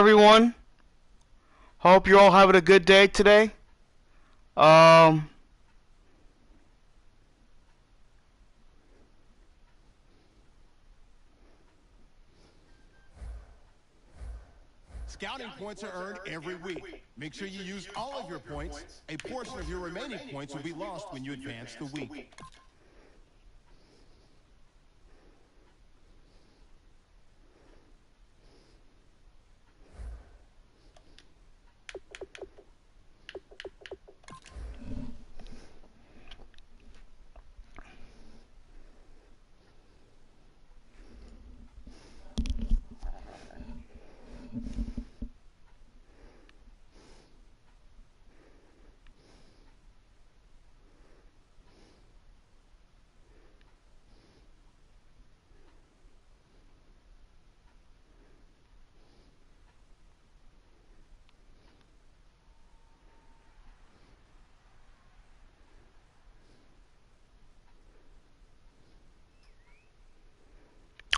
everyone? Hope you're all having a good day today. Scouting points are earned every week. Make sure you use all of your points. A portion of your remaining points will be lost when you advance the week.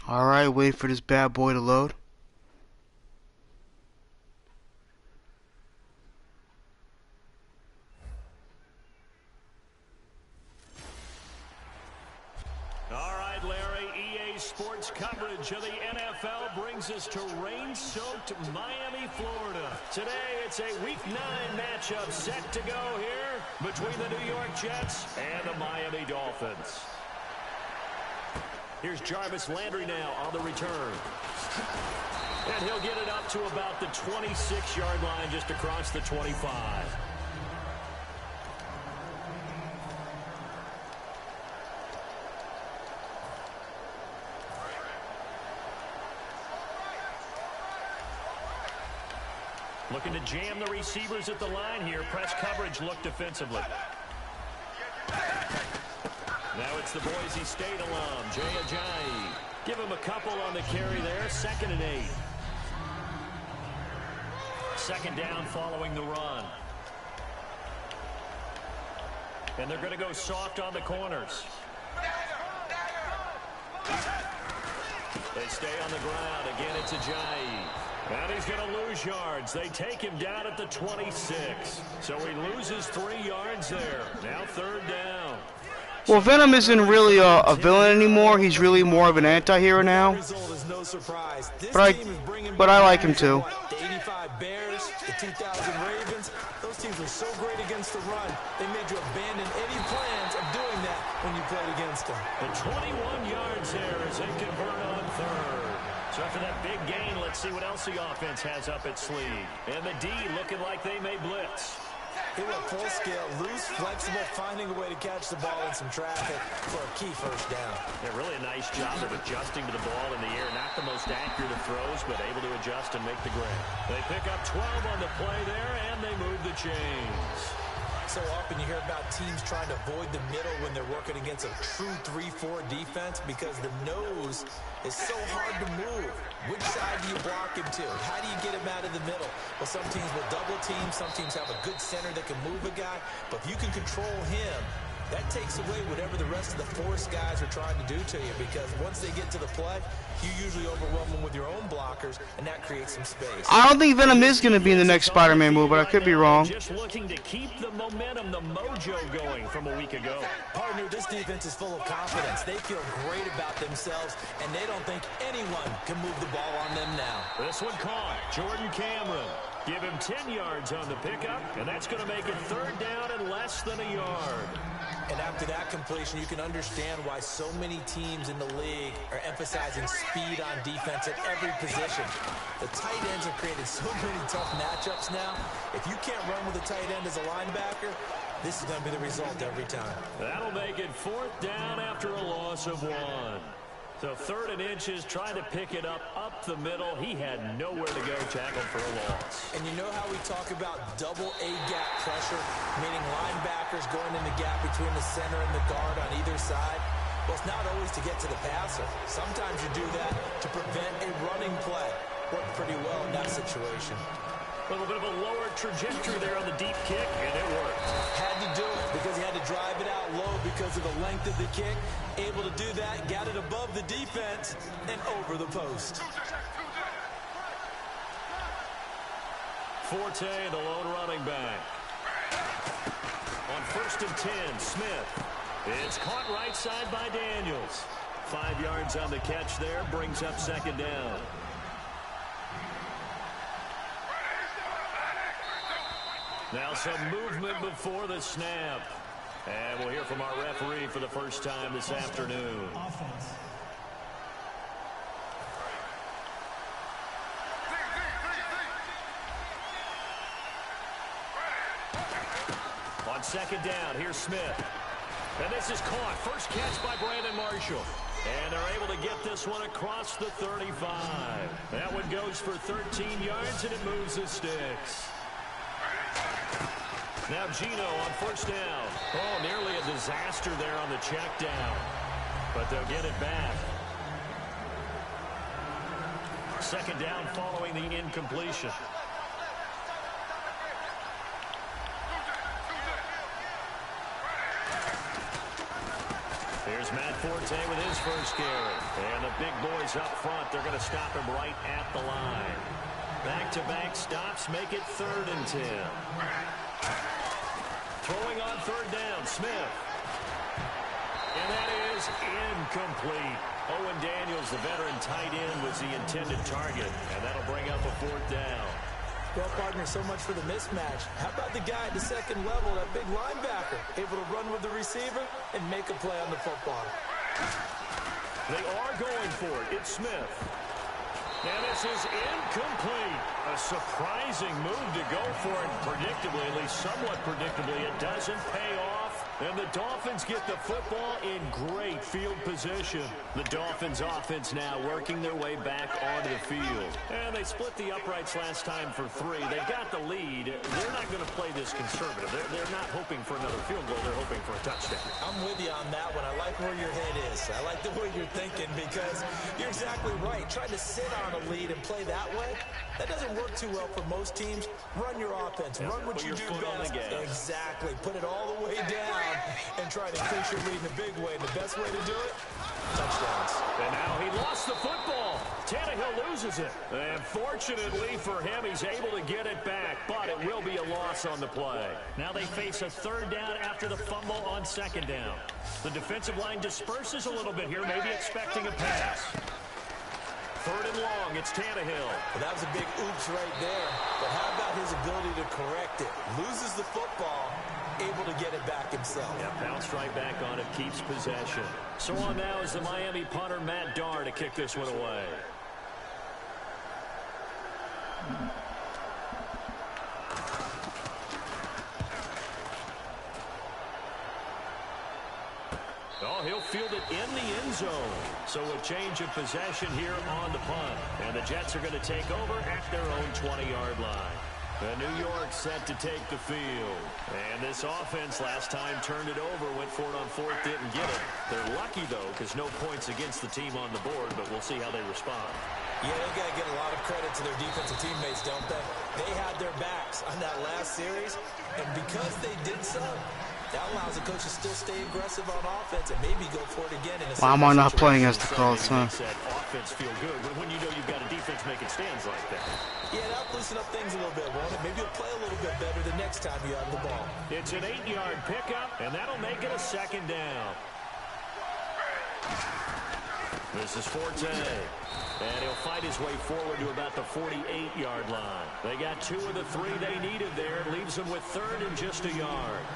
Alright, wait for this bad boy to load. Alright, Larry, EA Sports coverage of the NFL brings us to rain-soaked Miami, Florida. Today, it's a Week 9 matchup set to go here between the New York Jets and the Miami Dolphins. Here's Jarvis Landry now on the return. And he'll get it up to about the 26-yard line, just across the 25. Looking to jam the receivers at the line here. Press coverage look defensively. Now it's the Boise State alum, Jay Ajayi. Give him a couple on the carry there. 2nd and 8. 2nd down following the run. And they're going to go soft on the corners. They stay on the ground. Again, it's Ajayi. And he's going to lose yards. They take him down at the 26. So he loses 3 yards there. Now 3rd down. Well, Venom isn't really a villain anymore. He's really more of an anti-hero now. But I like him too. The 85 Bears, the 2000 Ravens, those teams were so great against the run, they made you abandon any plans of doing that when you played against them. The 21 yards there as they convert on 3rd. So after that big gain, let's see what else the offense has up its sleeve. And the D looking like they may blitz. He went full scale, loose, flexible, finding a way to catch the ball in some traffic for a key 1st down. Yeah, really a nice job of adjusting to the ball in the air. Not the most accurate of throws, but able to adjust and make the grab. They pick up 12 on the play there, and they move the chains. So often you hear about teams trying to avoid the middle when they're working against a true 3-4 defense because the nose is so hard to move. Which side do you block him to? How do you get him out of the middle? Well, some teams will double team. Some teams have a good center that can move a guy. But if you can control him, that takes away whatever the rest of the force guys are trying to do to you, because once they get to the play, you usually overwhelm them with your own blockers, and that creates some space. I don't think Venom is going to be in the next Spider-Man movie, but I could be wrong. Just looking to keep the momentum, the mojo going from a week ago. Partner, this defense is full of confidence. They feel great about themselves, and they don't think anyone can move the ball on them now. This one caught. Jordan Cameron. Give him 10 yards on the pickup, and that's going to make it 3rd down and less than a yard. And after that completion, you can understand why so many teams in the league are emphasizing speed on defense at every position. The tight ends have created so many tough matchups now. If you can't run with a tight end as a linebacker, this is going to be the result every time. That'll make it 4th down after a loss of 1. So 3rd and inches, trying to pick it up the middle. He had nowhere to go, tackled for a loss. And you know how we talk about double A-gap pressure, meaning linebackers going in the gap between the center and the guard on either side? Well, it's not always to get to the passer. Sometimes you do that to prevent a running play. Worked pretty well in that situation. A little bit of a lower trajectory there on the deep kick, and it worked. Had to do it because he had to drive it out low because of the length of the kick. Able to do that, got it above the defense and over the post. Forte, the lone running back. On 1st and 10, Smith. It's caught right side by Daniels. 5 yards on the catch there, brings up 2nd down. Now some movement before the snap. And we'll hear from our referee for the first time this afternoon. On 2nd down, here's Smith. And this is caught. First catch by Brandon Marshall. And they're able to get this one across the 35. That one goes for 13 yards, and it moves the sticks. Now Gino on 1st down. Oh, nearly a disaster there on the check down. But they'll get it back. 2nd down following the incompletion. Here's Matt Forte with his first carry. And the big boys up front, they're going to stop him right at the line. Back-to-back stops make it 3rd and 10. Throwing on 3rd down, Smith. And that is incomplete. Owen Daniels, the veteran tight end, was the intended target. And that'll bring up a 4th down. Well, partner, so much for the mismatch. How about the guy at the 2nd level, that big linebacker, able to run with the receiver and make a play on the football? They are going for it. It's Smith. And this is incomplete. A surprising move to go for it. Predictably, at least somewhat predictably, it doesn't pay off. And the Dolphins get the football in great field position. The Dolphins offense now working their way back onto the field. And they split the uprights last time for 3. They got the lead. They're not going to play this conservative. They're not hoping for another field goal. They're hoping for a touchdown. I'm with you on that one. I like where your head is. I like the way you're thinking because you're exactly right. Trying to sit on a lead and play that way, that doesn't work too well for most teams. Run your offense. Run what you do best. Exactly. Put it all the way down and try to increase your lead in a big way. And the best way to do it, touchdowns. And now he lost the football. Tannehill loses it. And fortunately for him, he's able to get it back, but it will be a loss on the play. Now they face a 3rd down after the fumble on 2nd down. The defensive line disperses a little bit here, maybe expecting a pass. 3rd and long, it's Tannehill. Well, that was a big oops right there. But how about his ability to correct it? Loses the football, able to get it back himself. Yeah, bounced right back on it, keeps possession. So on now is the Miami punter, Matt Darr, to kick this one away. Oh, he'll field it in the end zone. So a change of possession here on the punt. And the Jets are going to take over at their own 20-yard line. New York set to take the field. And this offense last time turned it over, went for it on 4th, didn't get it. They're lucky, though, because no points against the team on the board, but we'll see how they respond. Yeah, they've got to give a lot of credit to their defensive teammates, don't they? They had their backs on that last series, and because they did so, that allows the coach to still stay aggressive on offense and maybe go for it again in a Why am I not playing as the Colts, huh? Offense feel good when you know you've got a defense making stands like that. Yeah, that'll loosen up things a little bit, won't it? Maybe you'll play a little bit better the next time you have the ball. It's an 8-yard pickup, and that'll make it a 2nd down. This is Forte. And he'll fight his way forward to about the 48-yard line. They got 2 of the 3 they needed there. Leaves them with 3rd and just a yard.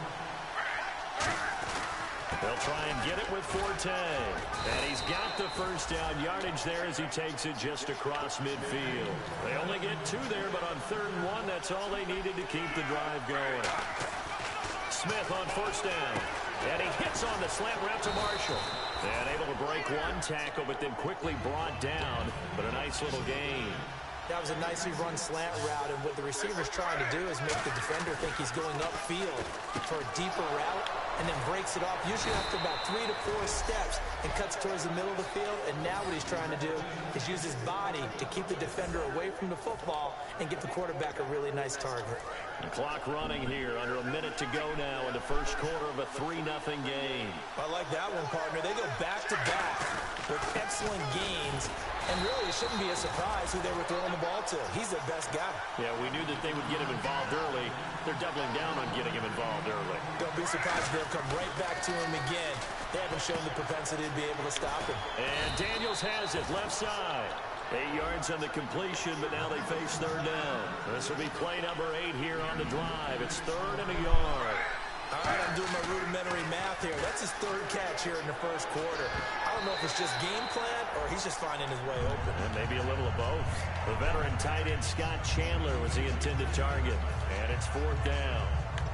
They'll try and get it with Forte. And he's got the first down yardage there as he takes it just across midfield. They only get 2 there, but on 3rd and 1, that's all they needed to keep the drive going. Smith on 1st down. And he hits on the slant route to Marshall. And able to break 1 tackle, but then quickly brought down. But a nice little gain. That was a nicely run slant route, and what the receiver's trying to do is make the defender think he's going upfield for a deeper route, and then breaks it off, usually after about 3 to 4 steps, and cuts towards the middle of the field. And now what he's trying to do is use his body to keep the defender away from the football and give the quarterback a really nice target. The clock running here, under a minute to go now in the first quarter of a 3-0 game. I like that one, partner. They go back-to-back with excellent gains And really, it shouldn't be a surprise who they were throwing the ball to. He's their best guy. Yeah, we knew that they would get him involved early. They're doubling down on getting him involved early. Don't be surprised if they'll come right back to him again. They haven't shown the propensity to be able to stop him. And Daniels has it, left side. 8 yards on the completion, but now they face third down. This will be play number 8 here on the drive. It's 3rd and a yard. All right, I'm doing my rudimentary math here. That's his 3rd catch here in the first quarter. I don't know if it's just game plan or he's just finding his way open. And maybe a little of both. The veteran tight end Scott Chandler was the intended target. And it's 4th down.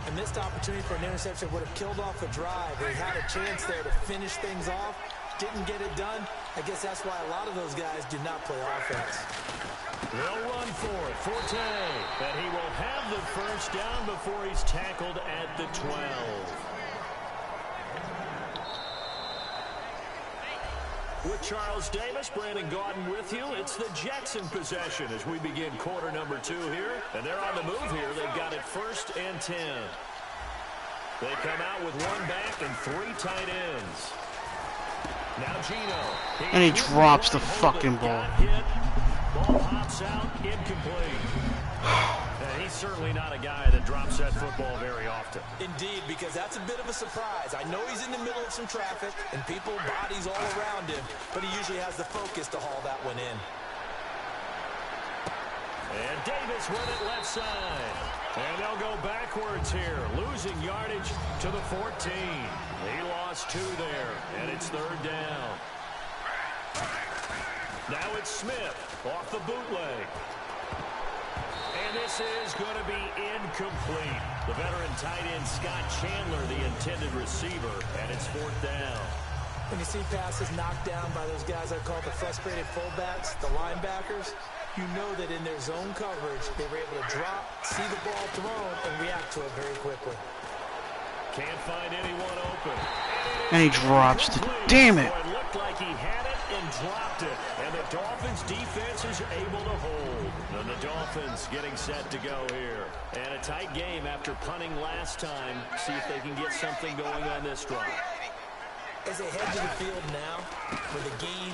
A missed opportunity for an interception would have killed off a drive. They had a chance there to finish things off. Didn't get it done. I guess that's why a lot of those guys do not play offense. They'll run for it. Forte. And he will have the first down before he's tackled at the 12. With Charles Davis, Brandon Gaudin with you. It's the Jackson possession as we begin quarter number 2 here. And they're on the move here. They've got it 1st and 10. They come out with 1 back and 3 tight ends. Now Gino. And he drops the fucking ball. Ball pops out, incomplete. And he's certainly not a guy that drops that football very often. Indeed, because that's a bit of a surprise. I know he's in the middle of some traffic and people, bodies all around him, but he usually has the focus to haul that one in. And Davis with it left side. And they'll go backwards here, losing yardage to the 14. He lost 2 there, and it's 3rd down. Now it's Smith off the bootleg. And this is going to be incomplete. The veteran tight end Scott Chandler, the intended receiver, and it's 4th down. When you see passes knocked down by those guys I call the frustrated fullbacks, the linebackers, you know that in their zone coverage, they were able to drop, see the ball thrown, and react to it very quickly. Can't find anyone open. And he drops the... Damn it! It looked like he had it and dropped it. And the Dolphins defense is able to hold. And the Dolphins getting set to go here. And a tight game after punting last time. See if they can get something going on this drive. As they head to the field now, with the game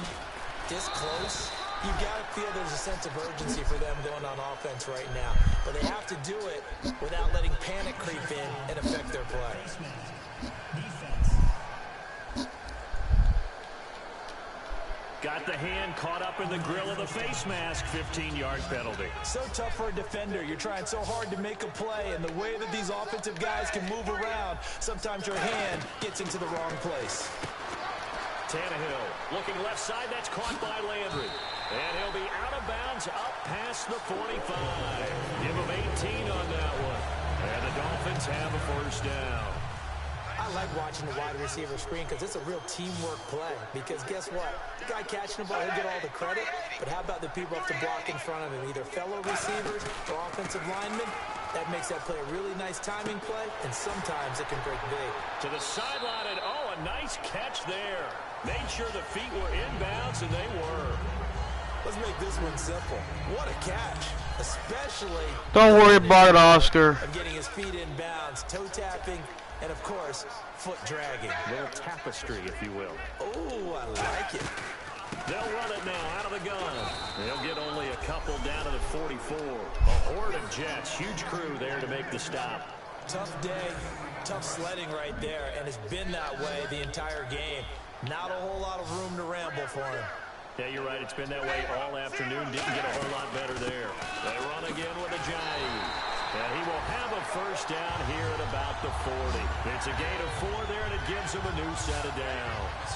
this close, you've got to feel there's a sense of urgency for them going on offense right now. But they have to do it without letting panic creep in and affect their play. Got the hand caught up in the grill of the face mask. 15-yard penalty. So tough for a defender. You're trying so hard to make a play, and the way that these offensive guys can move around, sometimes your hand gets into the wrong place. Tannehill looking left side. That's caught by Landry. And he'll be out of bounds up past the 45. Give him 18 on that one. And the Dolphins have a 1st down. I like watching the wide receiver screen because it's a real teamwork play. Because guess what? The guy catching the ball, he'll get all the credit. But how about the people off the block in front of him? Either fellow receivers or offensive linemen. That makes that play a really nice timing play. And sometimes it can break big. To the sideline, and oh, a nice catch there. Made sure the feet were inbounds, and they were. Let's make this one simple. What a catch. Especially... Don't worry about it, Oscar. ...of getting his feet in bounds, toe tapping, and of course, foot dragging. A little tapestry, if you will. Oh, I like it. They'll run it now out of the gun. They'll get only a couple down to the 44. A horde of Jets. Huge crew there to make the stop. Tough day, tough sledding right there, and it's been that way the entire game. Not a whole lot of room to ramble for him. Yeah, you're right. It's been that way all afternoon. Didn't get a whole lot better there. They run again with a Ajayi. And he will have a 1st down here at about the 40. It's a gain of 4 there, and it gives him a new set of downs.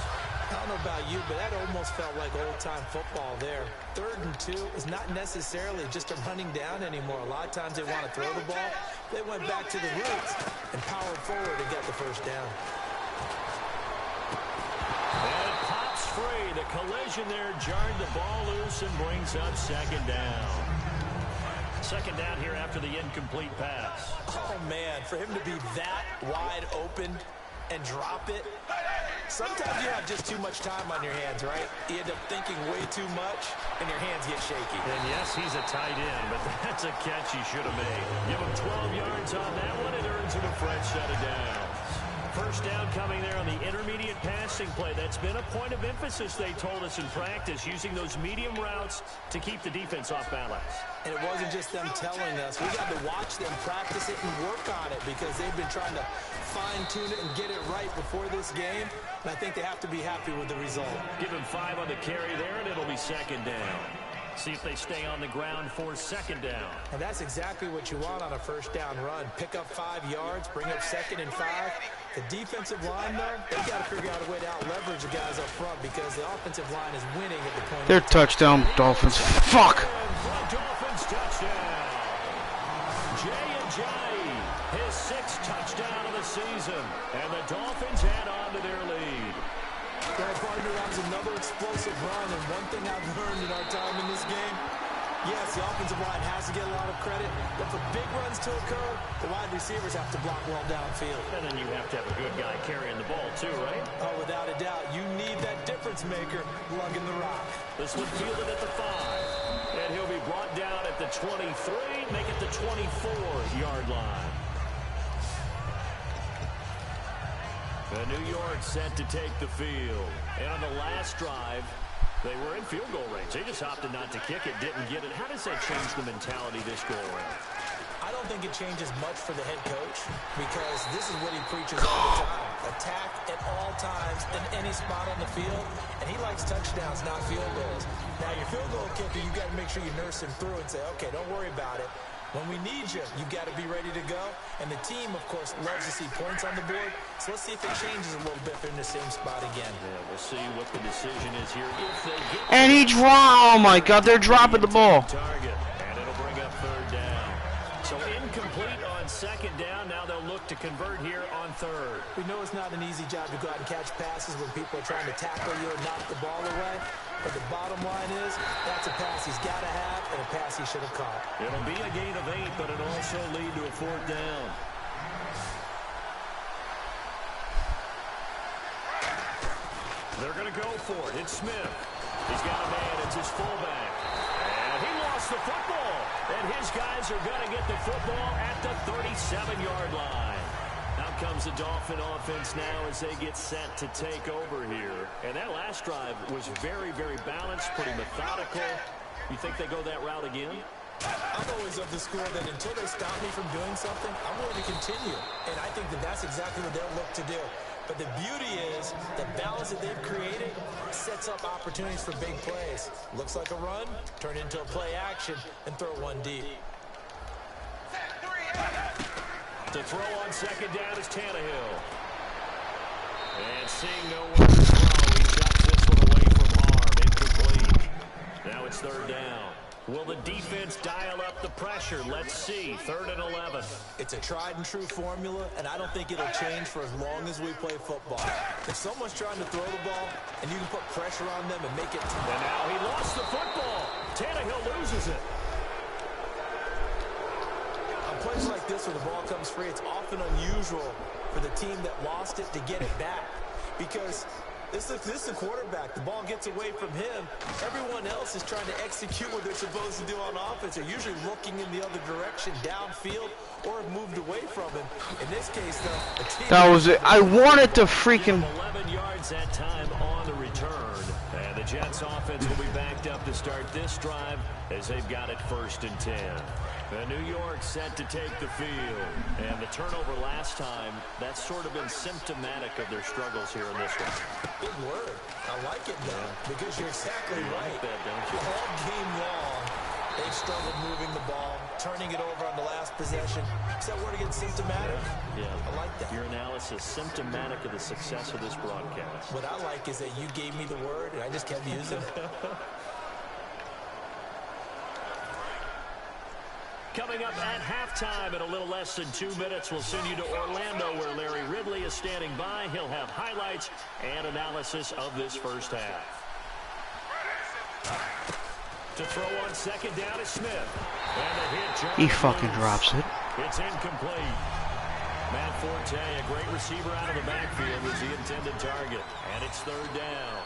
I don't know about you, but that almost felt like old-time football there. 3rd and 2 is not necessarily just a running down anymore. A lot of times they want to throw the ball. They went back to the roots and powered forward and got the 1st down. And it pops free. The collision there jarred the ball loose and brings up 2nd down. 2nd down here after the incomplete pass. Oh, man, for him to be that wide open and drop it. Sometimes you have just too much time on your hands, right? You end up thinking way too much, and your hands get shaky. And yes, he's a tight end, but that's a catch he should have made. Give him 12 yards on that one. It earns him a fresh set of downs. First down coming there on the intermediate passing play. That's been a point of emphasis, they told us in practice, using those medium routes to keep the defense off balance. And it wasn't just them telling us. We got to watch them practice it and work on it because they've been trying to fine-tune it and get it right before this game. And I think they have to be happy with the result. Give him 5 on the carry there, and it'll be second down. See if they stay on the ground for second down. And that's exactly what you want on a first down run. Pick up 5 yards, bring up 2nd and 5. The defensive line, though, they've got to figure out a way to out-leverage the guys up front because the offensive line is winning at the point. Their touchdown, Dolphins. Fuck! Dolphins touchdown. J&J, his 6th touchdown of the season. And the Dolphins add on to their lead. Well, partner, that was another explosive run, and one thing I've learned in our time in this game, yes, the offensive line has to get a lot of credit, but for big runs to occur, the wide receivers have to block well downfield. And then you have to have a good guy carrying the ball too, right? Oh, without a doubt. You need that difference maker lugging the rock. This one fielded at the 5. And he'll be brought down at the 23, make it the 24-yard line. The New York set to take the field. And on the last drive, they were in field goal range. They just opted not to kick it, didn't get it. How does that change the mentality this go around? I don't think it changes much for the head coach because this is what he preaches all the time. Attack at all times in any spot on the field, and he likes touchdowns, not field goals. Now, your field goal kicker, you got to make sure you nurse him through and say, okay, don't worry about it. When we need you, you've got to be ready to go. And the team, of course, loves to see points on the board. So let's see if it changes a little bit if they're in the same spot again. Yeah, we'll see what the decision is here. If they get And he oh my God, they're dropping the ball. Target, and it'll bring up 3rd down. So incomplete on 2nd down. Now they'll look to convert here on 3rd. We know it's not an easy job to go out and catch passes when people are trying to tackle you and knock the ball away. But the bottom line is, that's a pass he's got to have and a pass he should have caught. It'll be a gain of 8, but it'll also lead to a 4th down. They're going to go for it. It's Smith. He's got a man. It's his fullback. And he lost the football. And his guys are going to get the football at the 37-yard line. Out comes the Dolphin offense now as they get set to take over here. And that last drive was very, very balanced, pretty methodical. You think they go that route again? I'm always of the school that until they stop me from doing something, I'm going to continue. And I think that that's exactly what they'll look to do. But the beauty is the balance that they've created sets up opportunities for big plays. Looks like a run, turn into a play action, and throw one deep. To throw on 2nd down is Tannehill. And seeing no one to throw, he shuts this one away from harm. Incomplete. Now it's 3rd down. Will the defense dial up the pressure? Let's see. 3rd and 11. It's a tried and true formula, and I don't think it'll change for as long as we play football. If someone's trying to throw the ball, and you can put pressure on them and make it tough. And now he lost the football. Tannehill loses it. On plays like this where the ball comes free, it's often unusual for the team that lost it to get it back. Because this is the quarterback. The ball gets away from him. Everyone else is trying to execute what they're supposed to do on offense. They're usually looking in the other direction, downfield, or have moved away from him. In this case, though, the team... That was it. I wanted to freaking... 11 yards that time on the return. And the Jets offense will be backed up to start this drive as they've got it 1st and 10. The New York set to take the field. And the turnover last time, that's sort of been symptomatic of their struggles here in this one. Big word. I like it, though, because you're exactly right. Like that, don't you? All game long, they've struggled moving the ball, turning it over on the last possession. Is that word again, symptomatic? Yeah. I like that. Your analysis, symptomatic of the success of this broadcast. What I like is that you gave me the word, and I just kept using it. Coming up at halftime in a little less than 2 minutes, we'll send you to Orlando where Larry Ridley is standing by. He'll have highlights and analysis of this first half. To throw on 2nd down is Smith. And a hit. He fucking drops it. It's incomplete. Matt Forte, a great receiver out of the backfield, was the intended target. And it's 3rd down.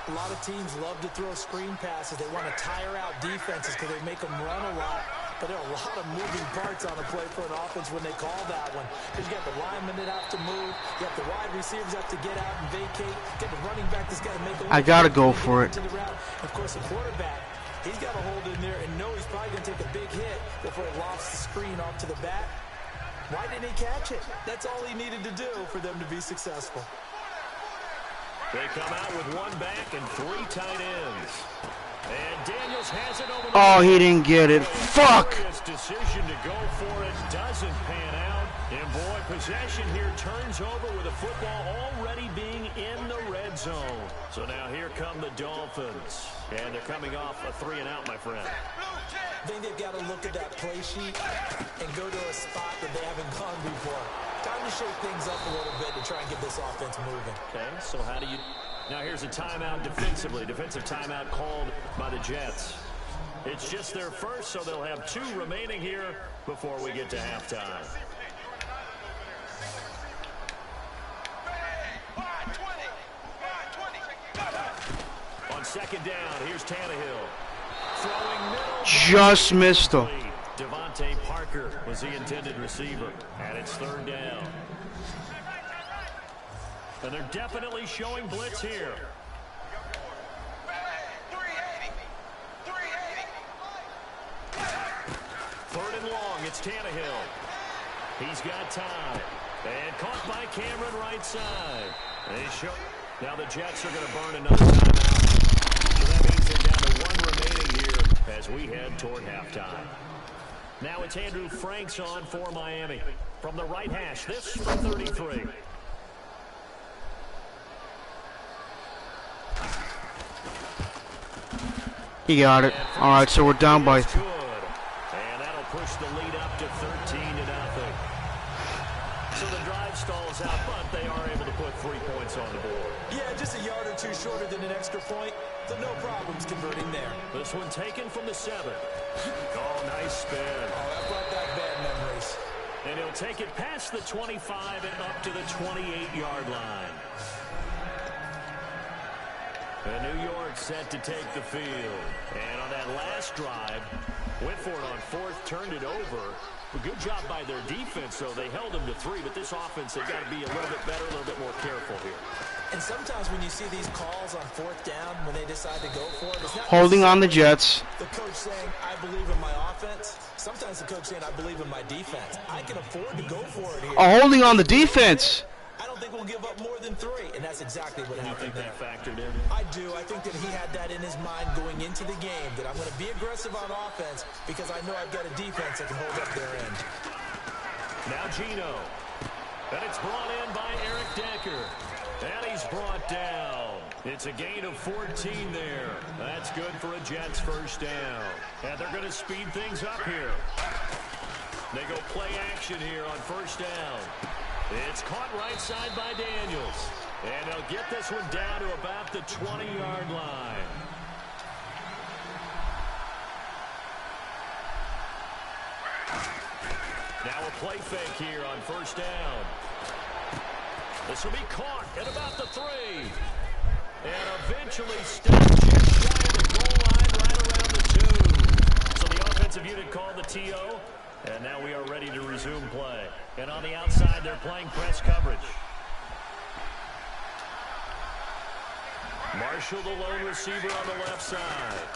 A lot of teams love to throw screen passes. They want to tire out defenses because they make them run a lot. But there are a lot of moving parts on a play for an offense when they call that one. Because you got the linemen that have to move. You have the wide receivers have to get out and vacate. You got the running back that's got to make a I gotta go for it. Of course, the quarterback, he's got to hold in there and know he's probably going to take a big hit before he lofts the screen off to the back. Why didn't he catch it? That's all he needed to do for them to be successful. They come out with one back and 3 tight ends. And Daniels has it over the Oh, he didn't get it. Fuck! Decision to go for it doesn't pan out. And boy, possession here turns over with the football already being in the red zone. So now here come the Dolphins. And they're coming off a 3-and-out, my friend. I think they've got to look at that play sheet and go to a spot that they haven't gone before. Time to shake things up a little bit to try and get this offense moving. Okay, so how do you... Now here's a timeout defensively. Defensive timeout called by the Jets. It's just their first, so they'll have 2 remaining here before we get to halftime. On second down, here's Tannehill. Throwing middle. Just missed him. Devontae Parker was the intended receiver. And it's 3rd down. And they're definitely showing blitz here. 3rd and long, it's Tannehill. He's got time. And caught by Cameron right side. Now the Jets are going to burn another timeout. So that means they're down to 1 remaining here as we head toward halftime. Now it's Andrew Franks on for Miami. From the right hash, this from 33. He got it. All right, so we're down by... And that'll push the lead up to 13-0. So the drive stalls out, but they are able to put 3 points on the board. Yeah, just a yard or 2 shorter than an extra point. So no problems converting there. This one taken from the 7. Oh, nice spin. Oh, that brought back bad memories. And he'll take it past the 25 and up to the 28-yard line. And New York set to take the field. And on that last drive, went for it on 4th, turned it over. A good job by their defense, though. They held them to 3, but this offense, they've got to be a little bit better, a little bit more careful here. And sometimes when you see these calls on 4th down, when they decide to go for it, it's not Holding on the Jets. the coach saying, I believe in my offense. Sometimes the coach saying, I believe in my defense. I can afford to go for it here. Holding on the defense. I don't think we'll give up more than 3, and that's exactly what happened there. You think that factored in? I do. I think that he had that in his mind going into the game, that I'm going to be aggressive on offense because I know I've got a defense that can hold up their end. Now Gino. And it's brought in by Eric Decker. And he's brought down. It's a gain of 14 there. That's good for a Jets first down. And they're going to speed things up here. They go play action here on first down. It's caught right side by Daniels. And they'll get this one down to about the 20-yard line. Now a play fake here on first down. This will be caught at about the 3. And eventually stopped just shy of the goal line right around the 2. So the offensive unit called the TO. And now we are ready to resume play. And on the outside, they're playing press coverage. Marshall, the lone receiver on the left side.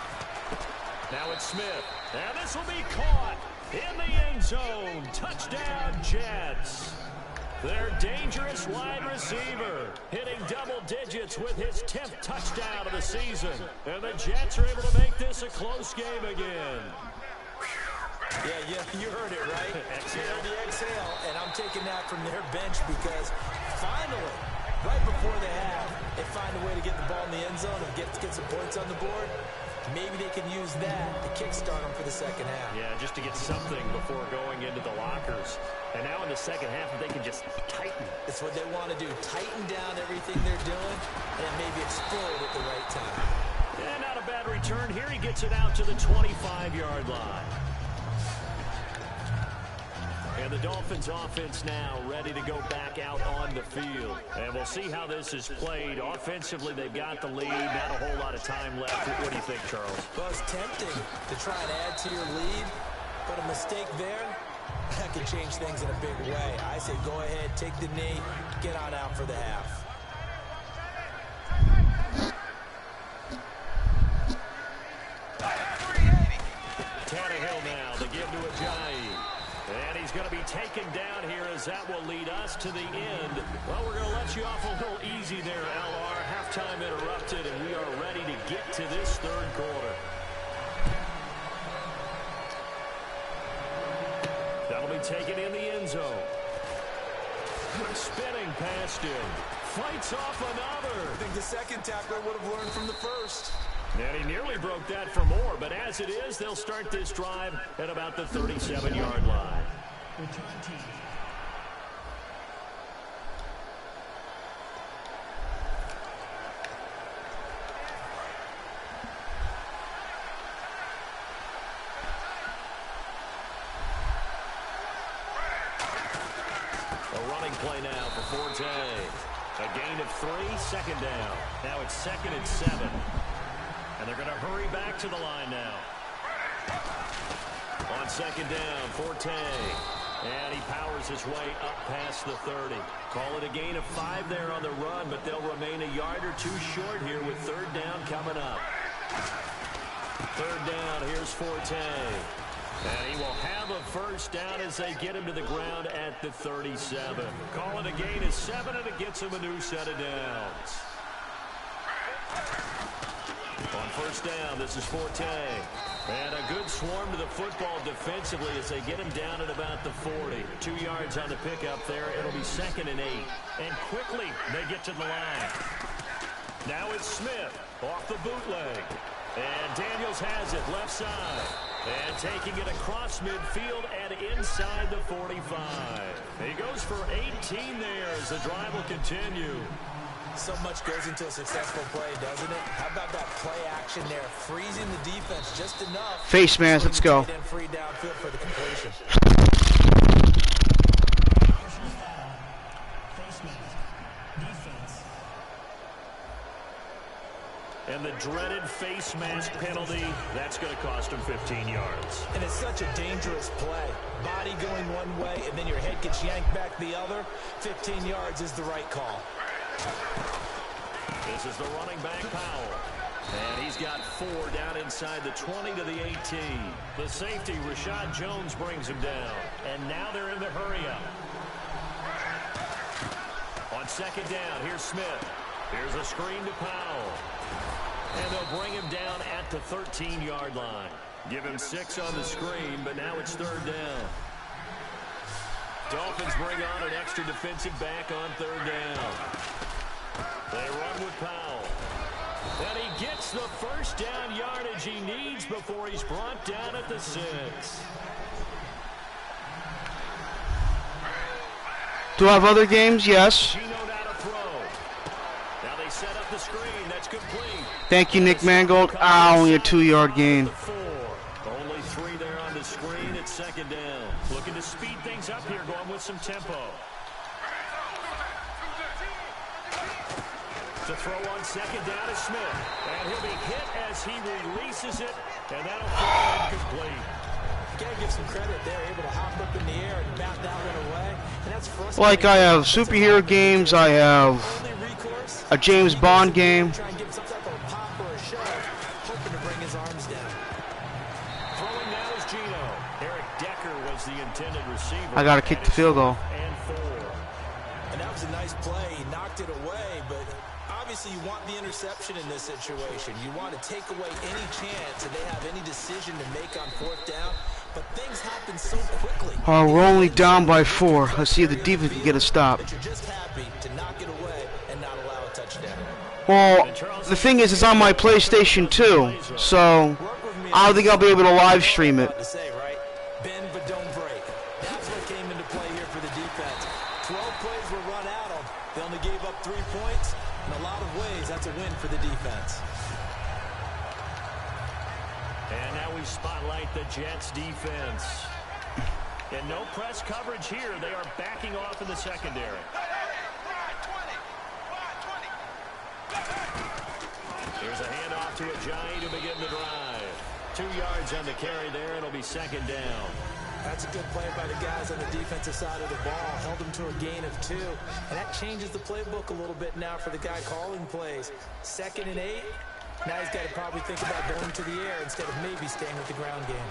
Now it's Smith. And this will be caught in the end zone. Touchdown, Jets. Their dangerous wide receiver hitting double digits with his 10th touchdown of the season. And the Jets are able to make this a close game again. Yeah, you heard it, right? You heard the exhale, and I'm taking that from their bench because finally, right before the half, they find a way to get the ball in the end zone and get some points on the board. Maybe they can use that to kickstart them for the second half. Yeah, just to get something before going into the lockers. And now in the second half, they can just tighten. It's what they want to do, tighten down everything they're doing and maybe explode at the right time. And not a bad return here. He gets it out to the 25-yard line. And the Dolphins offense now ready to go back out on the field. And we'll see how this is played. Offensively, they've got the lead. Not a whole lot of time left. What do you think, Charles? Well, it's tempting to try and add to your lead. But a mistake there, that could change things in a big way. I say go ahead, take the knee, get on out for the half. Tannehill now to give to Ajayi. And he's going to be taken down here as that will lead us to the end. Well, we're going to let you off a little easy there, LR. Halftime interrupted, and we are ready to get to this third quarter. That'll be taken in the end zone. Spinning past him. Fights off another. I think the second tackler would have learned from the first. And he nearly broke that for more, but as it is, they'll start this drive at about the 37-yard line. A running play now for Forte. A gain of 3, second down. Now it's 2nd and 7. And they're going to hurry back to the line now. On 2nd down, Forte. And he powers his way up past the 30. Call it a gain of 5 there on the run, but they'll remain a yard or 2 short here with 3rd down coming up. 3rd down, here's Forte. And he will have a first down as they get him to the ground at the 37. Call it a gain of 7, and it gets him a new set of downs. On 1st down, this is Forte. And a good swarm to the football defensively as they get him down at about the 40. 2 yards on the pickup there. It'll be 2nd and 8. And quickly, they get to the line. Now it's Smith off the bootleg. And Daniels has it left side. And taking it across midfield and inside the 45. He goes for 18 there as the drive will continue. So much goes into a successful play, doesn't it? How about that play action there, freezing the defense just enough. Face mask, let's go. Free downfield for the completion. And the dreaded face mask penalty, that's going to cost him 15 yards. And it's such a dangerous play. Body going one way, and then your head gets yanked back the other. 15 yards is the right call. This is the running back, Powell. And he's got 4 down inside the 20 to the 18. The safety, Rashad Jones, brings him down. And now they're in the hurry-up. On 2nd down, here's Smith. Here's a screen to Powell. And they'll bring him down at the 13-yard line. Give him 6 on the screen, but now it's 3rd down. Dolphins bring on an extra defensive back on 3rd down. They run with Powell. And he gets the first down yardage he needs before he's brought down at the 6. Do I have other games? Yes. Now they set up the screen. That's complete. Thank you, Nick Mangold. Ah, only a 2-yard gain. Only 3 there on the screen at 2nd down. Looking to speed things up here, going with some tempo. To throw on 2nd down is Smith. And he'll be hit as he releases it. And that'll fall incomplete. You gotta give some credit there, able to hop up in the air and bat that one away. And that's frustrating. Like I have superhero games, I have a James Bond game. Try and get some type of a pop or a shove, hoping to bring his arms down. Throwing now is Gino. Eric Decker was the intended receiver. I gotta kick the field goal. And 4. And that was a nice play. He knocked it away, but obviously you want the interception in this situation. You want to take away any chance that they have any decision to make on 4th down. But things happen so quickly. Oh, we're only down by 4. Let's see if the defense can get a stop. That you're just happy to knock it away and not allow a touchdown. Well, the thing is, it's on my PlayStation 2, so I don't think I'll be able to live stream it. Bend but don't break. That's what came into play here for the defense. 12 plays were run at them. They only gave up 3 points. In a lot of ways, that's a win for the defense. And now we spotlight the Jets defense. And no press coverage here. They are backing off in the secondary. Here's a handoff to Ajayi to begin the drive. 2 yards on the carry there. It'll be second down. That's a good play by the guys on the defensive side of the ball. Held them to a gain of 2. And that changes the playbook a little bit now for the guy calling plays. 2nd and 8. Now he's got to probably think about going to the air instead of maybe staying with the ground game.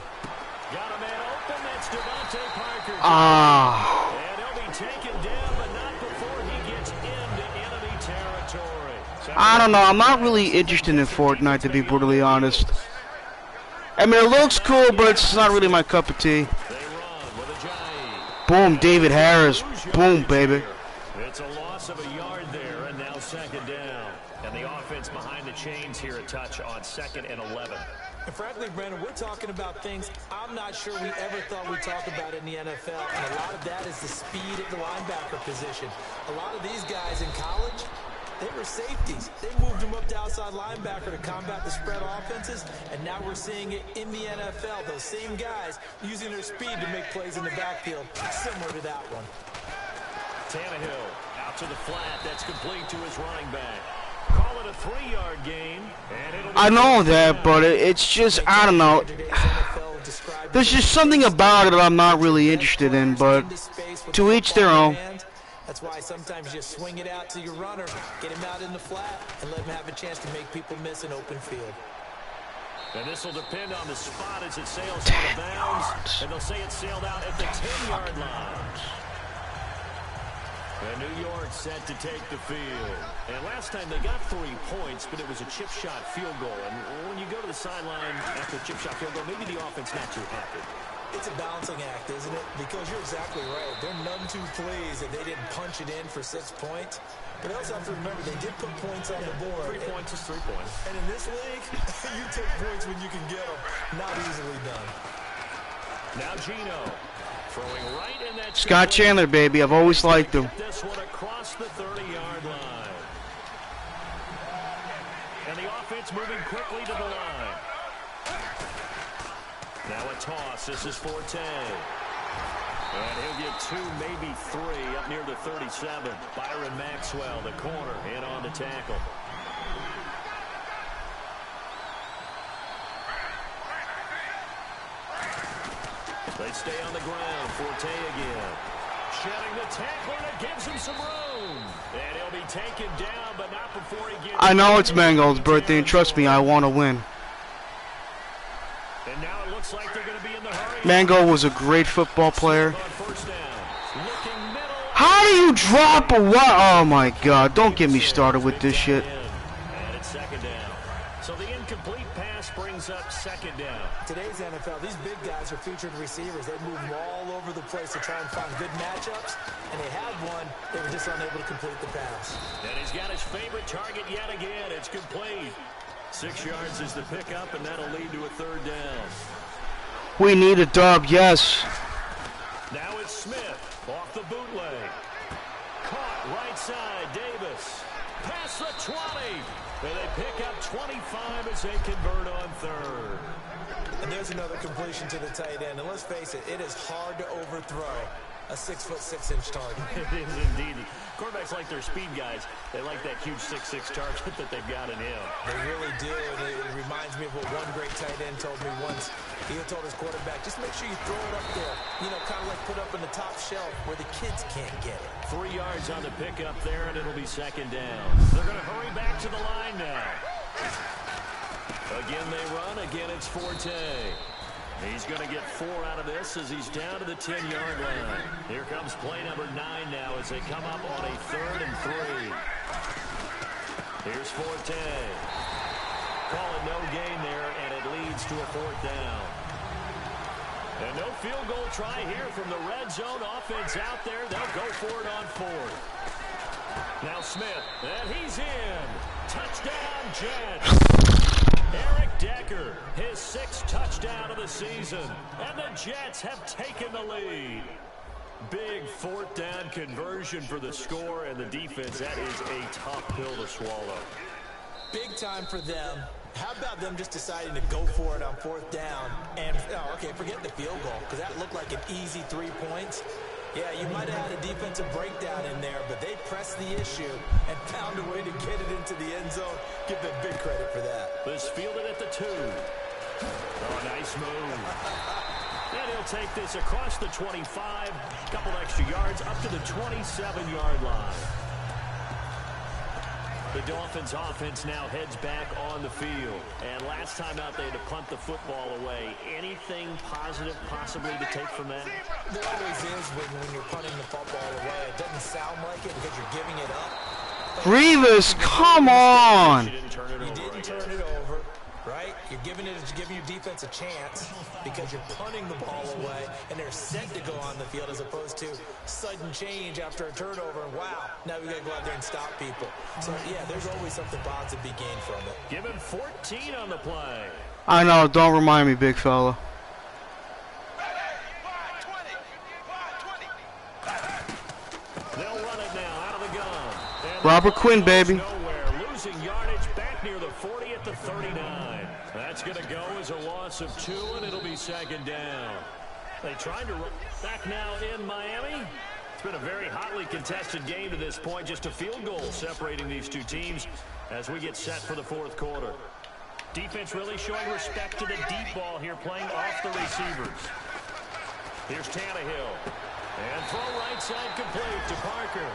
Got a man open. That's Devontae Parker. And he'll be taken down, but not before he gets into enemy territory. I don't know. I'm not really interested in Fortnite, to be brutally honest. I mean, it looks cool, but it's not really my cup of tea. Boom, David Harris. Boom, baby. It's a loss of a yard there, and now second down. And the offense behind the chains here a touch on 2nd and 11. And frankly, Brandon, we're talking about things I'm not sure we ever thought we'd talk about in the NFL. And a lot of that is the speed at the linebacker position. A lot of these guys in college, they were safeties. They moved them up to outside linebacker to combat the spread offenses, and now we're seeing it in the NFL. Those same guys using their speed to make plays in the backfield, similar to that one. Tannehill out to the flat. That's complete to his running back. Call it a 3-yard gain. I know that, but it's just, I don't know. There's just something about it that I'm not really interested in, but to each their own. That's why sometimes you just swing it out to your runner, get him out in the flat, and let him have a chance to make people miss an open field. And this will depend on the spot as it sails out of bounds. And they'll say it sailed out at the 10-yard line. And New York set to take the field. And last time they got 3 points, but it was a chip shot field goal. And when you go to the sideline after a chip shot field goal, maybe the offense not too happy. It's a balancing act, isn't it? Because you're exactly right. They're none too pleased that they didn't punch it in for 6 points. But they also have to remember they did put points on the board. 3 points is 3 points. And in this league, you take points when you can get them. Not easily done. Now Gino. Throwing right in that Scott Chandler, baby. I've always liked him. This one across the 30-yard line. And the offense moving quickly to the line. Now a toss. This is Forte. And he'll get 2, maybe 3 up near the 37. Byron Maxwell, the corner, in on the tackle. They stay on the ground. Forte again. Shedding the tackler, and it gives him some room. And he'll be taken down, but not before he gets... I know it's Mangold's birthday, and trust me, I want to win. And now it looks like they're going to be in the hurry. Mangold was a great football player. How do you drop a what? Oh, my God. Don't get me started with this shit. And it's second down. So the incomplete pass brings up second down. Today's NFL, these big guys are featured receivers. They move them all over the place to try and find good matchups. And they had one. They were just unable to complete the pass. And he's got his favorite target yet again. It's complete. 6 yards is the pickup, and that'll lead to a 3rd down. We need a dub, yes. Now it's Smith off the bootleg. Caught right side, Davis. Past the 20. And they pick up 25 as they convert on 3rd. And there's another completion to the tight end. And let's face it, it is hard to overthrow a 6'6" target. It is indeed. Quarterbacks like their speed guys. They like that huge 6'6" target that they've got in him. They really do. And it reminds me of what one great tight end told me once. He told his quarterback, just make sure you throw it up there. You know, kind of like put up in the top shelf where the kids can't get it. 3 yards on the pickup there, and it'll be second down. They're going to hurry back to the line now. Again they run. Again it's Forte. He's going to get 4 out of this as he's down to the 10-yard line. Here comes play number 9 now as they come up on a 3rd and 3. Here's Forte. Calling no gain there, and it leads to a 4th down. And no field goal try here from the red zone. Offense out there. They'll go for it on 4th. Now Smith, and he's in. Touchdown, Jets. Eric Decker, his 6th touchdown of the season. And the Jets have taken the lead. Big 4th down conversion for the score, and the defense, that is a tough pill to swallow. Big time for them. How about them just deciding to go for it on 4th down? And, okay, forget the field goal, because that looked like an easy 3 points. Yeah, you might have had a defensive breakdown in there, but they pressed the issue and found a way to get it into the end zone. Give them big credit for that. This fielded at the 2. Oh, nice move. And he'll take this across the 25, a couple extra yards, up to the 27-yard line. The Dolphins offense now heads back on the field. And last time out, they had to punt the football away. Anything positive possibly to take from that? There always is when you're punting the football away. It doesn't sound like it because you're giving it up. Revis, come on! You didn't turn it over, right? You're giving your defense a chance because you're punting the ball away, and they're set to go on the field as opposed to sudden change after a turnover. And wow, now we got to go out there and stop people. So yeah, there's always something positive to be gained from it. Give him 14 on the play. I know, don't remind me, big fella. They'll run it now out of the gun. And Robert Quinn, baby. Nowhere, losing yardage back near the 40 at the 39. That's going to go as a loss of 2, and it'll be second down. They tried to run back now in Miami. It's been a very hotly contested game to this point. Just a field goal separating these two teams as we get set for the fourth quarter. Defense really showing respect to the deep ball here, playing off the receivers. Here's Tannehill. And throw right side complete to Parker.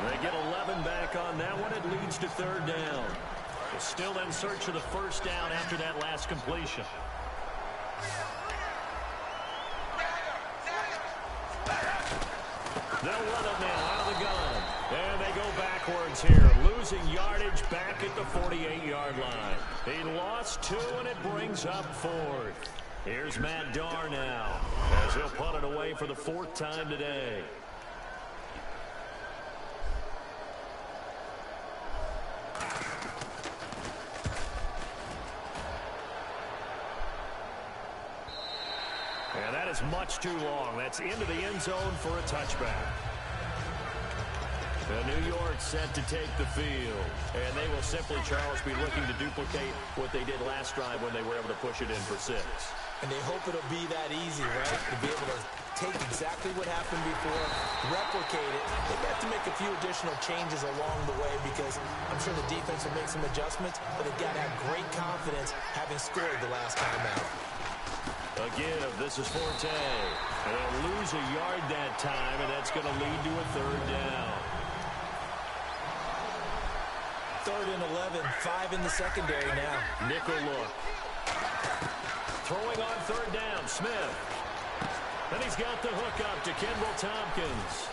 They get 11 back on that one. It leads to third down. They're still in search of the first down after that last completion. They'll run it now out of the gun. And they go backwards here, losing yardage back at the 48-yard line. He lost 2, and it brings up fourth. Here's Matt Darr now, as he'll punt it away for the 4th time today. And that is much too long. That's into the end zone for a touchback. New York set to take the field. And they will simply, Charles, be looking to duplicate what they did last drive when they were able to push it in for 6. And they hope it'll be that easy, right? To be able to take exactly what happened before, replicate it. They have to make a few additional changes along the way because I'm sure the defense will make some adjustments, but they've got to have great confidence having scored the last time out. Again, this is Forte. And they'll lose a yard that time, and that's going to lead to a third down. 3rd and 11, 5 in the secondary now. Nickel look. Throwing on third down, Smith. And he's got the hook up to Kendall Tompkins.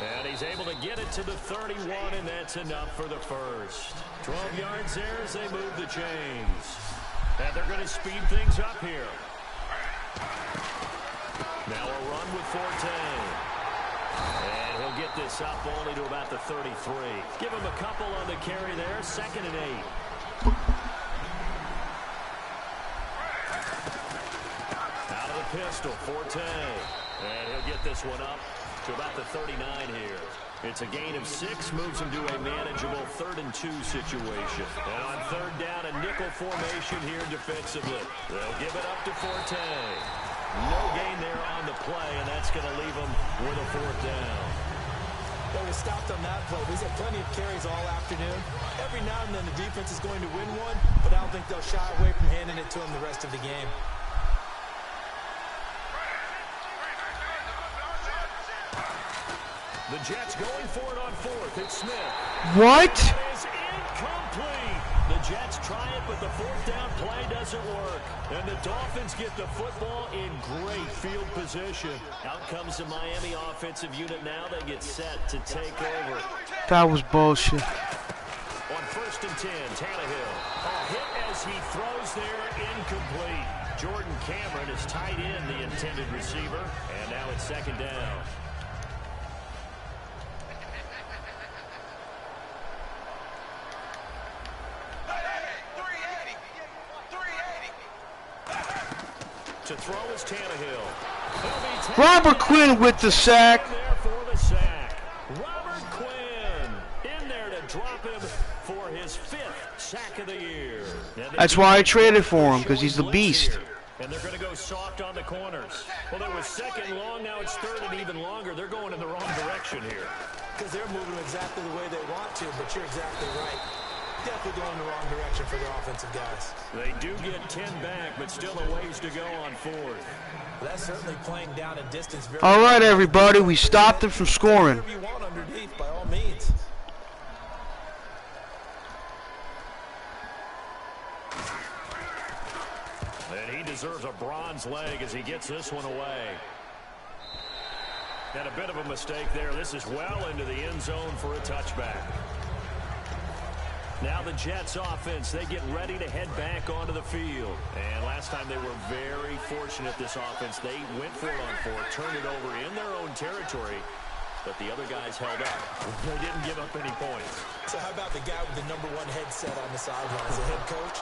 And he's able to get it to the 31, and that's enough for the first. 12 yards there as they move the chains. And they're going to speed things up here. Now a run with Forte. And he'll get this up only to about the 33. Give him a couple on the carry there. 2nd and 8. Out of the pistol, Forte. And he'll get this one up to about the 39 here. It's a gain of 6, moves him to a manageable 3rd and 2 situation. And on third down, a nickel formation here defensively. They'll give it up to Forte. No gain there on the play, and that's going to leave him with a 4th down. They were stopped on that play. He's had plenty of carries all afternoon. Every now and then the defense is going to win one, but I don't think they'll shy away from handing it to him the rest of the game. The Jets going for it on 4th. It's Smith. What? That is incomplete. The Jets try it, but the 4th down play doesn't work. And the Dolphins get the football in great field position. Out comes the Miami offensive unit now. They get set to take over. That was bullshit. On 1st and 10, Tannehill. A hit as he throws there, incomplete. Jordan Cameron is tied in the intended receiver. And now it's 2nd down. To throw is Tannehill. Robert Quinn with the sack. There for the sack. Robert Quinn in there to drop him for his 5th sack of the year. That's why I traded for him, because he's the beast. And they're going to go soft on the corners. Well, it was 2nd long, now it's 3rd and even longer. They're going in the wrong direction here. Because they're moving exactly the way they want to, but you're exactly right. Definitely going in the wrong direction for their offensive guys. They do get 10 back, but still a ways to go on fourth. That's certainly playing down a distance. All right, everybody, we stopped them from scoring. Whatever you want underneath, by all means. And he deserves a bronze leg as he gets this one away. And a bit of a mistake there. This is well into the end zone for a touchback. Now the Jets offense, they get ready to head back onto the field. And last time they were very fortunate, this offense. They went for it on fourth, turned it over in their own territory, but the other guys held up. They didn't give up any points. So how about the guy with the #1 headset on the sideline as a head coach?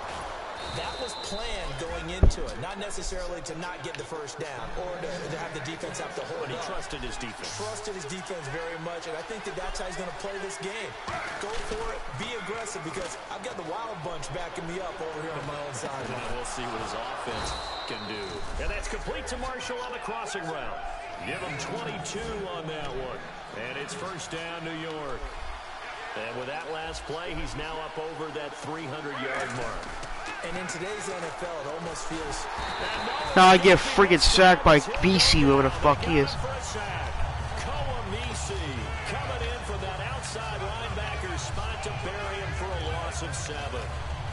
That was planned going into it, not necessarily to not get the first down or to have the defense have to hold But he up. trusted his defense. Trusted his defense very much, and I think that's how he's going to play this game. Go for it, be aggressive, because I've got the wild bunch backing me up over here on my own side. And we'll see what his offense can do. And that's complete to Marshall on the crossing route. Give him 22 on that one. And it's first down, New York. And with that last play, he's now up over that 300-yard mark. And in today's NFL, it almost feels... Now I get friggin' sacked by BC, whoever the fuck he is. Coming in from that outside linebacker spot to bury him for a loss of 7.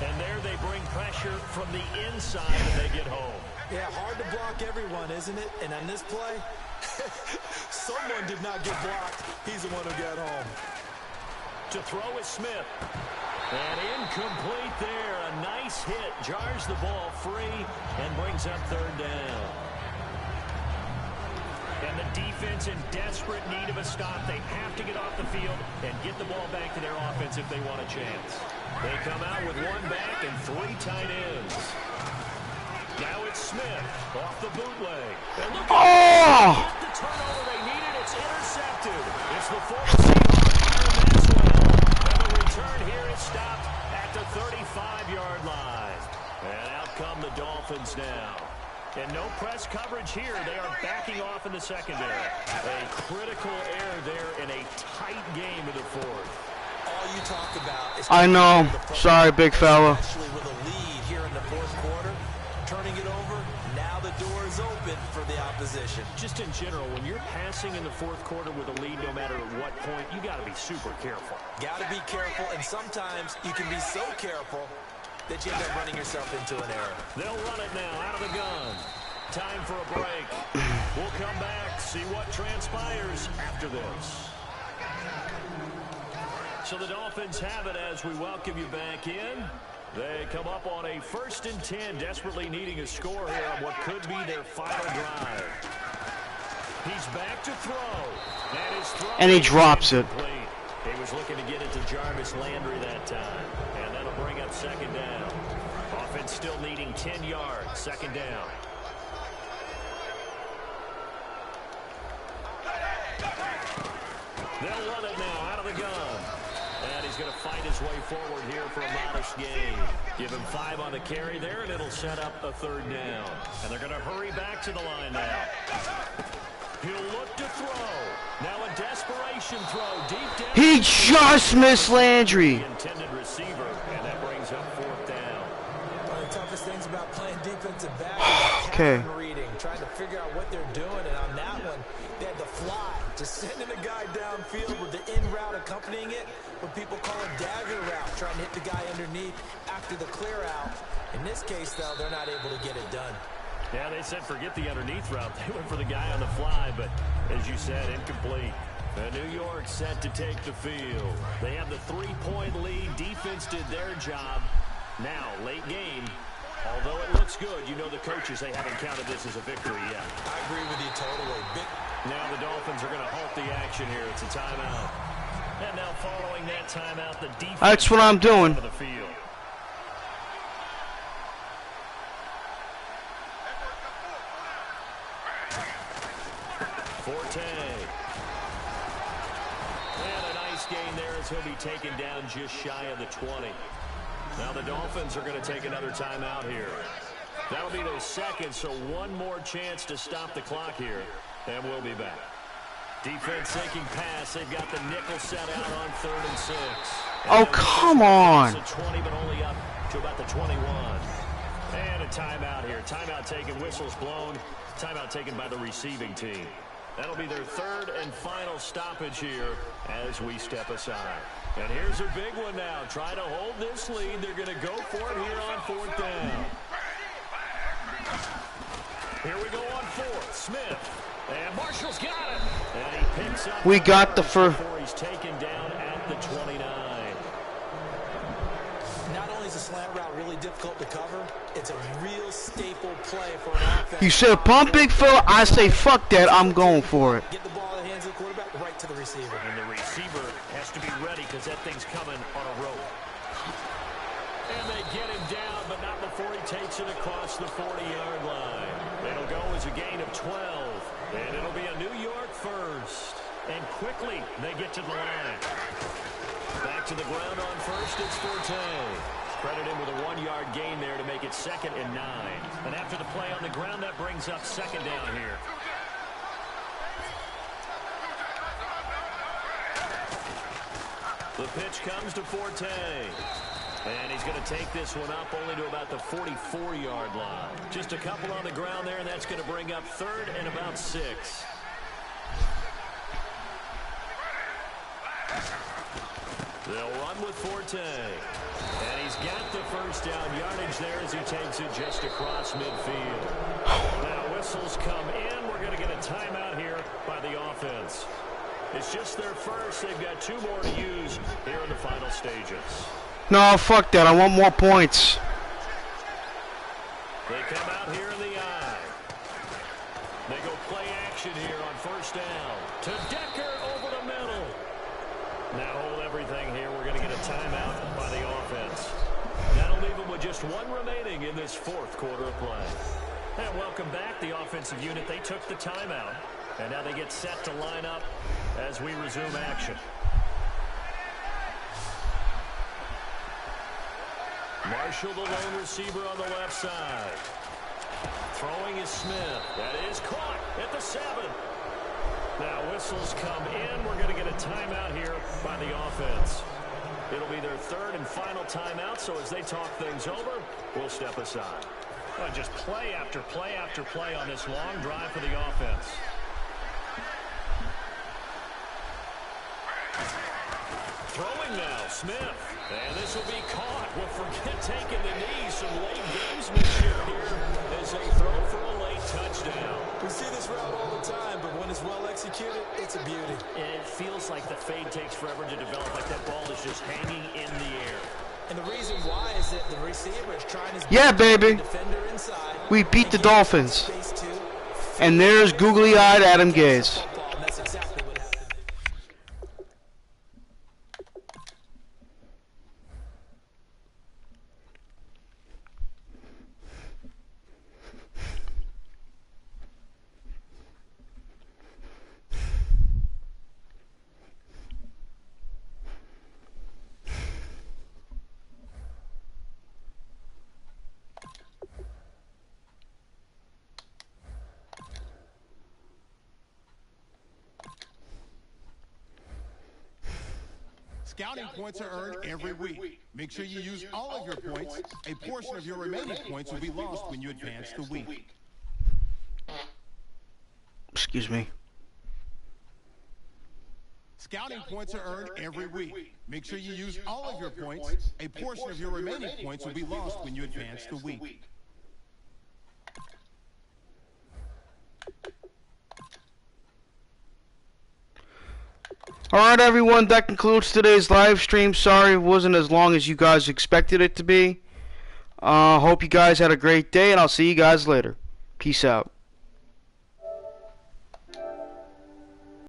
And there they bring pressure from the inside when they get home. Yeah, hard to block everyone, isn't it? And on this play, someone did not get blocked. He's the one who got home. To throw is Smith. And incomplete there. A nice hit. Jars the ball free and brings up third down. And the defense in desperate need of a stop. They have to get off the field and get the ball back to their offense if they want a chance. They come out with 1 back and 3 tight ends. Now it's Smith off the bootleg. And look at the turnover they needed. It's intercepted. It's the 4th return here is stopped at the 35-yard line. And out come the Dolphins now. And no press coverage here. They are backing off in the secondary. A critical error there in a tight game in the 4th. All you talk about is... I know. Sorry, big fella. Especially with a lead here in the 4th quarter. Turning it over, now the door is open for the opposition. Just in general, when you're passing in the 4th quarter with a lead, no matter at what point, you got to be super careful. Got to be careful, and sometimes you can be so careful that you end up running yourself into an error. They'll run it now out of the gun. Time for a break. We'll come back, see what transpires after this. So the Dolphins have it as we welcome you back in. They come up on a 1st and 10, desperately needing a score here on what could be their final drive. He's back to throw. And he drops it. He was looking to get it to Jarvis Landry that time. And that'll bring up 2nd down. Offense still needing 10 yards. 2nd down. They'll run it now out of the gun. And he's going to fight his way forward here for a modest gain. Give him 5 on the carry there, and it'll set up a 3rd down. And they're going to hurry back to the line now. He'll look to throw. Now a desperation throw deep down. He just missed Landry. The intended receiver, and that brings up 4th down. One of the toughest things about playing defensive back is pattern reading, trying to figure out what they're doing. And on that one, they had to fly, just sending a guy downfield with the in route accompanying it, what people call a dagger route, trying to hit the guy underneath after the clear out. In this case, though, they're not able to get it done. Yeah, they said forget the underneath route. They went for the guy on the fly, but as you said, incomplete. New York set to take the field. They have the 3-point lead. Defense did their job. Now, late game. Although it looks good, you know the coaches, they haven't counted this as a victory yet. I agree with you totally. Now the Dolphins are going to halt the action here. It's a timeout. And now following that timeout, the defense... That's what I'm doing. ...the field. Forte. And a nice gain there as he'll be taken down just shy of the 20. Now the Dolphins are going to take another timeout here. That'll be their 2nd, so one more chance to stop the clock here, and we'll be back. Defense taking pass. They've got the nickel set out on 3rd and 6. Oh, come on. 20, but only up to about the 21. And a timeout here. Timeout taken, whistles blown. Timeout taken by the receiving team. That'll be their 3rd and final stoppage here as we step aside. And here's a big one now. Trying to hold this lead. They're going to go for it here on 4th down. Here we go on 4th. Smith. And Marshall's got it. And he picks up. We got the first. Before he's taken down at the 29. Not only is the slant route really difficult to cover, it's a real staple play for an offense. You said pump, big fella. I say fuck that. I'm going for it. Get the ball in the hands of the quarterback right to the receiver. And the receiver has to be ready because that thing's coming on a rope. And they get him down, but not before he takes it across the 40-yard line. It'll go as a gain of 12. And it'll be a New York first. And quickly, they get to the line. Back to the ground on first, it's Forte. Credit him with a 1-yard gain there to make it 2nd and 9. And after the play on the ground, that brings up 2nd down here. The pitch comes to Forte. And he's going to take this one up only to about the 44-yard line. Just a couple on the ground there, and that's going to bring up 3rd and about 6. They'll run with Forte. And he's got the first down yardage there as he takes it just across midfield. Now whistles come in. We're going to get a timeout here by the offense. It's just their first. They've got 2 more to use here in the final stages. No, fuck that. I want more points. They come out here in the eye. They go play action here on 1st down. To Decker over the middle. Now hold everything here. We're going to get a timeout by the offense. That'll leave them with just 1 remaining in this 4th quarter of play. And welcome back, the offensive unit. They took the timeout. And now they get set to line up as we resume action. Marshall, the lone receiver on the left side. Throwing is Smith. That is caught at the 7. Now whistles come in. We're going to get a timeout here by the offense. It'll be their 3rd and final timeout, so as they talk things over, we'll step aside. Just play after play after play on this long drive for the offense. Throwing now, Smith. And this will be caught. We'll forget taking the knee. Some late gamesmanship here as they throw for a late touchdown. We see this route all the time, but when it's well executed, it's a beauty. And it feels like the fade takes forever to develop, like that ball is just hanging in the air. And the reason why is that the receiver is trying his Yeah, baby. defender inside. We beat the Dolphins. And there's googly-eyed Adam Gase. That's exactly what happened. Scouting points are earned every week. Make sure you use all of your points. A portion of your remaining points will be lost when you advance the week. Excuse me. Scouting points are earned every week. Make sure you use all of your points. A portion of your remaining points will be lost when you advance the week. Alright everyone, that concludes today's live stream. Sorry it wasn't as long as you guys expected it to be. Hope you guys had a great day, and I'll see you guys later. Peace out.